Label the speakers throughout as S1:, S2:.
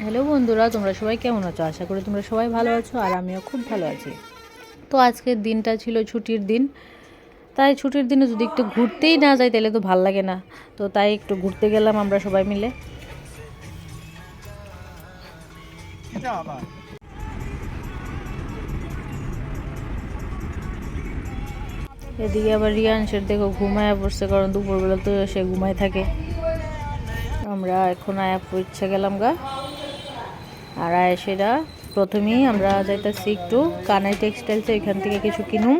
S1: Hello বন্ধুরা, তোমরা সবাই কেমন আছো? আশা করি তোমরা সবাই ভালো আছো আর আমিও খুব ভালো আছি। তো আজকের দিনটা ছিল ছুটির দিন, তাই ছুটির দিনে যদি একটু ঘুরতেই না যাই তাহলে তো ভাল লাগে না। তো তাই একটু ঘুরতে গেলাম আমরা সবাই মিলে। এদিকে আবার রিয়াংশের দেখো ঘুমায় পড়ছে, কারণ দুপুরবেলা তো সে ঘুমায় থাকে। আমরা এখন আয়াপুর ইচ্ছা গেলাম গা, আর আয়েসেরা প্রথমেই আমরা যাইতেছি একটু কানাই টেক্সটাইলসে, এখান থেকে কিছু কিনুম।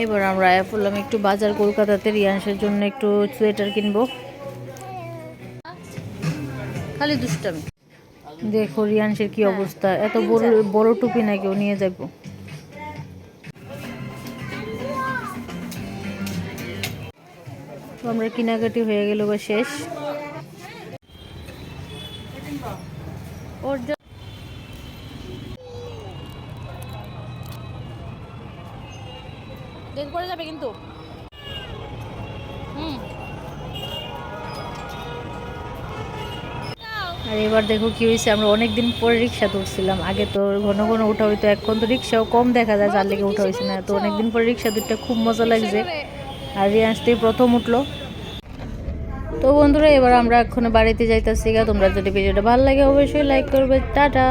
S1: এবার আমরা আয়া পড়লাম একটু বাজার কলকাতাতে, রিয়াংশের জন্য একটু সোয়েটার কিনবো। খালি দুষ্টামি দেখো, রিয়াংশের কি অবস্থা, এত বড় বড় টুপি না কেউ নিয়ে যাবো। তো আমরা কেনাকাটি হয়ে গেল শেষ। ওর দেখ পড়ে যাবে কিন্তু। আর এবার দেখো কি হয়েছে, আমরা অনেকদিন পরে রিক্সা তুলছিলাম। আগে তো ঘন ঘন উঠা হইতো, এখন তো রিক্সাও কম দেখা যায়, যার লেগে উঠা হয়েছে না। তো অনেকদিন পরে রিক্সা দুইটা খুব মজা লাগছে, আর রিয়াংশ থেকে প্রথম উঠলো। তো বন্ধুরা, এবার আমরা এখন বাড়িতে যাইতেছি গা। তোমরা যদি ভিডিওটা ভালো লাগে অবশ্যই লাইক করবে। টাটা।